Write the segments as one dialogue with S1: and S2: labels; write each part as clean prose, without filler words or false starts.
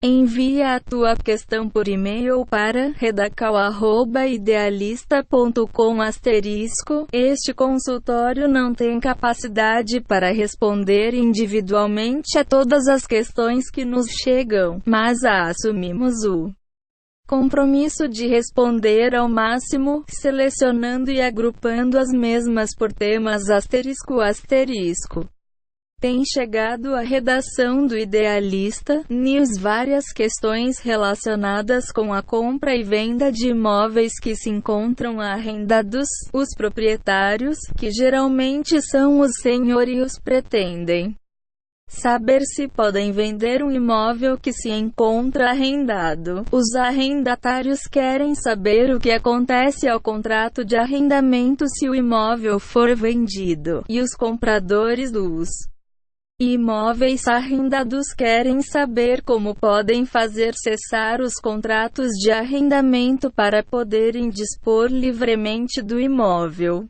S1: Envia a tua questão por e-mail para redacal@idealista.com. Este consultório não tem capacidade para responder individualmente a todas as questões que nos chegam, mas assumimos o compromisso de responder ao máximo, selecionando e agrupando as mesmas por temas ***. Tem chegado à redação do Idealista News várias questões relacionadas com a compra e venda de imóveis que se encontram arrendados. Os proprietários, que geralmente são os senhorios, pretendem saber se podem vender um imóvel que se encontra arrendado. Os arrendatários querem saber o que acontece ao contrato de arrendamento se o imóvel for vendido, e os compradores dos imóveis arrendados querem saber como podem fazer cessar os contratos de arrendamento para poderem dispor livremente do imóvel.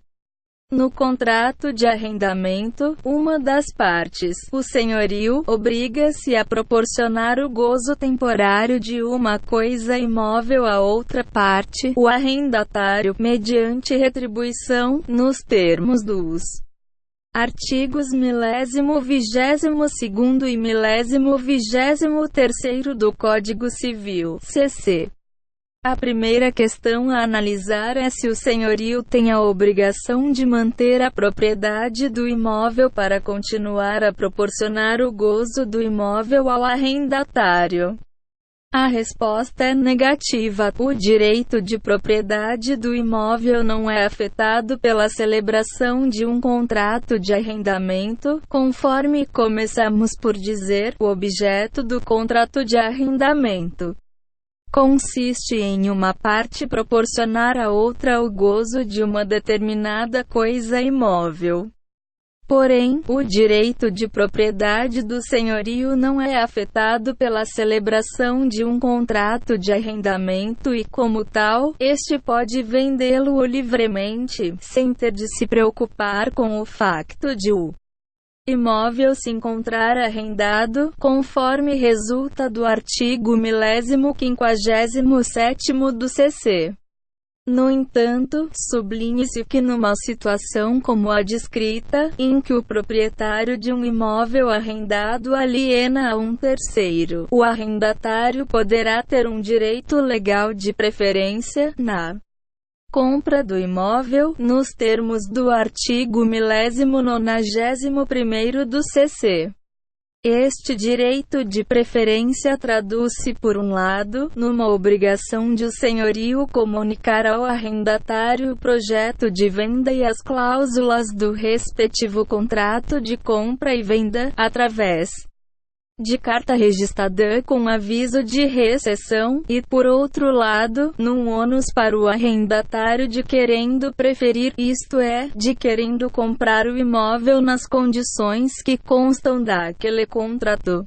S1: No contrato de arrendamento, uma das partes, o senhorio, obriga-se a proporcionar o gozo temporário de uma coisa imóvel à outra parte, o arrendatário, mediante retribuição, nos termos dos artigos 1022º e 1023º do Código Civil, cc. A primeira questão a analisar é se o senhorio tem a obrigação de manter a propriedade do imóvel para continuar a proporcionar o gozo do imóvel ao arrendatário. A resposta é negativa. O direito de propriedade do imóvel não é afetado pela celebração de um contrato de arrendamento, conforme começamos por dizer. O objeto do contrato de arrendamento consiste em uma parte proporcionar à outra o gozo de uma determinada coisa imóvel. Porém, o direito de propriedade do senhorio não é afetado pela celebração de um contrato de arrendamento e, como tal, este pode vendê-lo livremente, sem ter de se preocupar com o facto de o imóvel se encontrar arrendado, conforme resulta do artigo 1057º do CC. No entanto, sublinhe-se que numa situação como a descrita, em que o proprietário de um imóvel arrendado aliena a um terceiro, o arrendatário poderá ter um direito legal de preferência na compra do imóvel, nos termos do artigo 1091º do CC. Este direito de preferência traduz-se, por um lado, numa obrigação de o senhorio comunicar ao arrendatário o projeto de venda e as cláusulas do respectivo contrato de compra e venda, através de carta registrada com aviso de recessão, e, por outro lado, num ônus para o arrendatário de querendo preferir, isto é, de querendo comprar o imóvel nas condições que constam daquele contrato,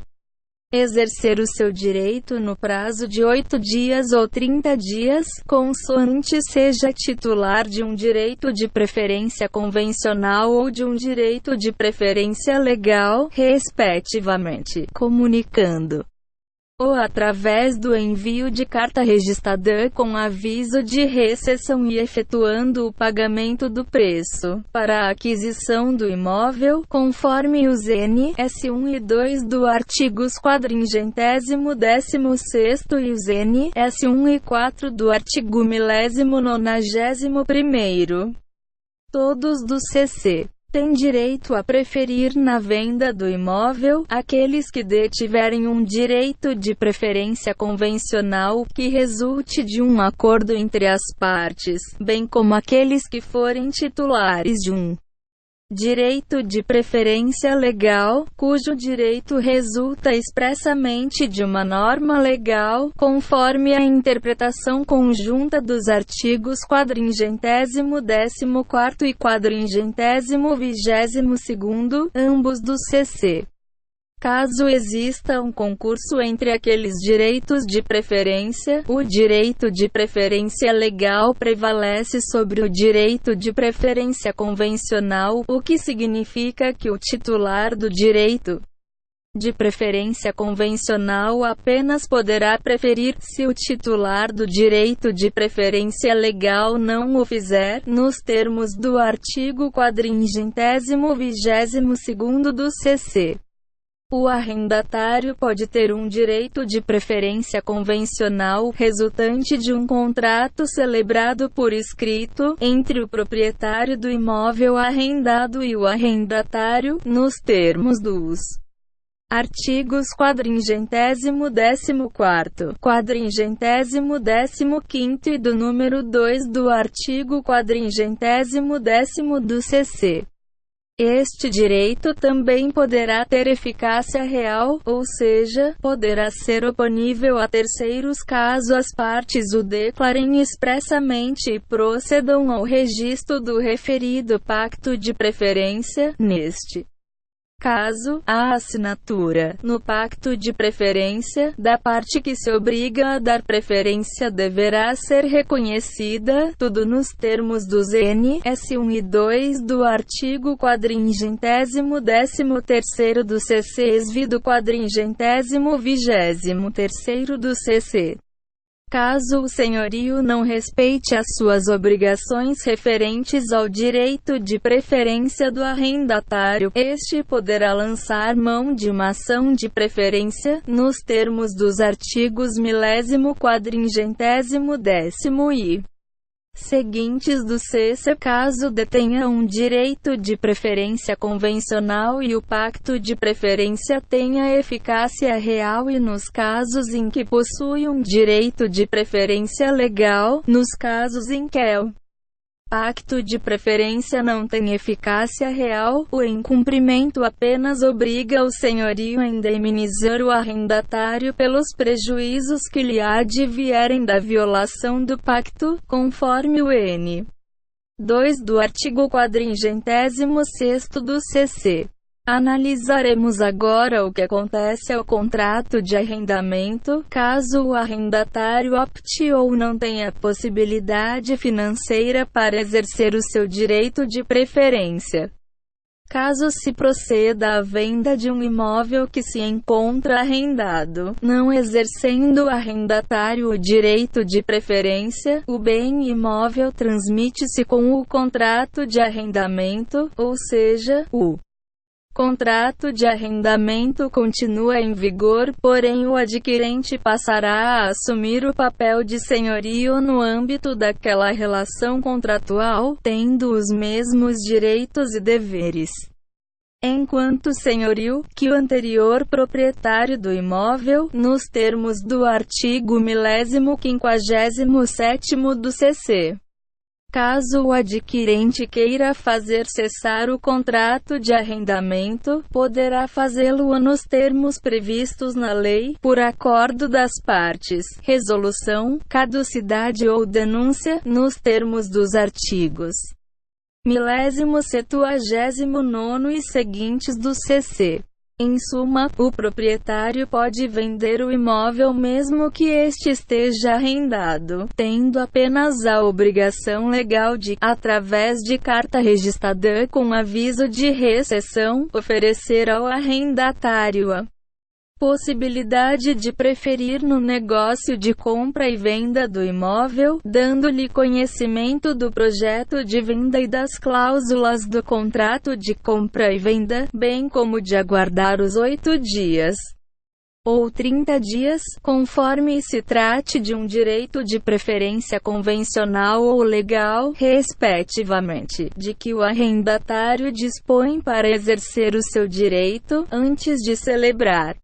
S1: exercer o seu direito no prazo de 8 dias ou 30 dias, consoante seja titular de um direito de preferência convencional ou de um direito de preferência legal, respectivamente, comunicando ou através do envio de carta registrada com aviso de recessão e efetuando o pagamento do preço para a aquisição do imóvel, conforme os NS 1 e 2 do artigos 416º e os NS 1 e 4 do artigo 1091º. Todos do CC têm direito a preferir na venda do imóvel, aqueles que detiverem um direito de preferência convencional, que resulte de um acordo entre as partes, bem como aqueles que forem titulares de um direito de preferência legal, cujo direito resulta expressamente de uma norma legal, conforme a interpretação conjunta dos artigos 414º e 422º, ambos do CC. Caso exista um concurso entre aqueles direitos de preferência, o direito de preferência legal prevalece sobre o direito de preferência convencional, o que significa que o titular do direito de preferência convencional apenas poderá preferir, se o titular do direito de preferência legal não o fizer, nos termos do artigo 422º do CC. O arrendatário pode ter um direito de preferência convencional, resultante de um contrato celebrado por escrito, entre o proprietário do imóvel arrendado e o arrendatário, nos termos dos artigos 414º, 415º e do número 2 do artigo 410º do CC. Este direito também poderá ter eficácia real, ou seja, poderá ser oponível a terceiros caso as partes o declarem expressamente e procedam ao registro do referido pacto de preferência. Neste caso, a assinatura, no pacto de preferência, da parte que se obriga a dar preferência deverá ser reconhecida, tudo nos termos dos n.s. 1 e 2 do artigo 413º do CC ex do 423º do CC. Caso o senhorio não respeite as suas obrigações referentes ao direito de preferência do arrendatário, este poderá lançar mão de uma ação de preferência, nos termos dos artigos 1040º e seguintes do CC, caso detenha um direito de preferência convencional e o pacto de preferência tenha eficácia real e nos casos em que possui um direito de preferência legal, nos casos em que o pacto de preferência não tem eficácia real, o incumprimento apenas obriga o senhorio a indemnizar o arrendatário pelos prejuízos que lhe advierem da violação do pacto, conforme o n. 2 do artigo 46º do CC. Analisaremos agora o que acontece ao contrato de arrendamento, caso o arrendatário opte ou não tenha possibilidade financeira para exercer o seu direito de preferência. Caso se proceda à venda de um imóvel que se encontra arrendado, não exercendo o arrendatário o direito de preferência, o bem imóvel transmite-se com o contrato de arrendamento, ou seja, o contrato de arrendamento continua em vigor, porém o adquirente passará a assumir o papel de senhorio no âmbito daquela relação contratual, tendo os mesmos direitos e deveres, enquanto senhorio, que o anterior proprietário do imóvel, nos termos do artigo 1057º do CC. Caso o adquirente queira fazer cessar o contrato de arrendamento, poderá fazê-lo nos termos previstos na lei, por acordo das partes, resolução, caducidade ou denúncia, nos termos dos artigos 1079º e seguintes do CC. Em suma, o proprietário pode vender o imóvel mesmo que este esteja arrendado, tendo apenas a obrigação legal de, através de carta registrada com aviso de rescisão, oferecer ao arrendatário a possibilidade de preferir no negócio de compra e venda do imóvel, dando-lhe conhecimento do projeto de venda e das cláusulas do contrato de compra e venda, bem como de aguardar os 8 dias ou 30 dias, conforme se trate de um direito de preferência convencional ou legal, respectivamente, de que o arrendatário dispõe para exercer o seu direito, antes de celebrar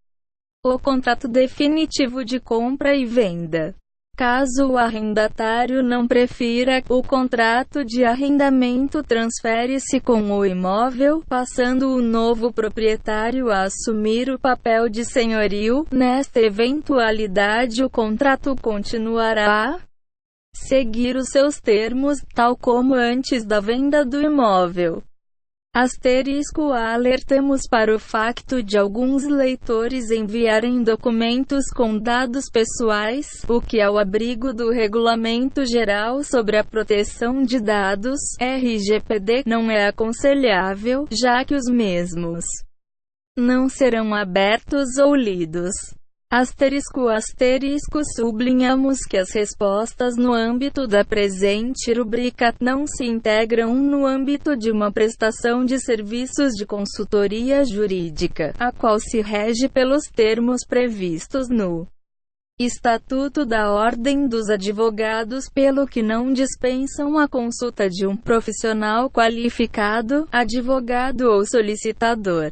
S1: o contrato definitivo de compra e venda. Caso o arrendatário não prefira, o contrato de arrendamento transfere-se com o imóvel, passando o novo proprietário a assumir o papel de senhorio. Nesta eventualidade, o contrato continuará a seguir os seus termos, tal como antes da venda do imóvel. Alertamos para o facto de alguns leitores enviarem documentos com dados pessoais, o que ao abrigo do Regulamento Geral sobre a Proteção de Dados, RGPD, não é aconselhável, já que os mesmos não serão abertos ou lidos. Asterisco sublinhamos que as respostas no âmbito da presente rubrica não se integram no âmbito de uma prestação de serviços de consultoria jurídica, a qual se rege pelos termos previstos no Estatuto da Ordem dos Advogados, pelo que não dispensam a consulta de um profissional qualificado, advogado ou solicitador.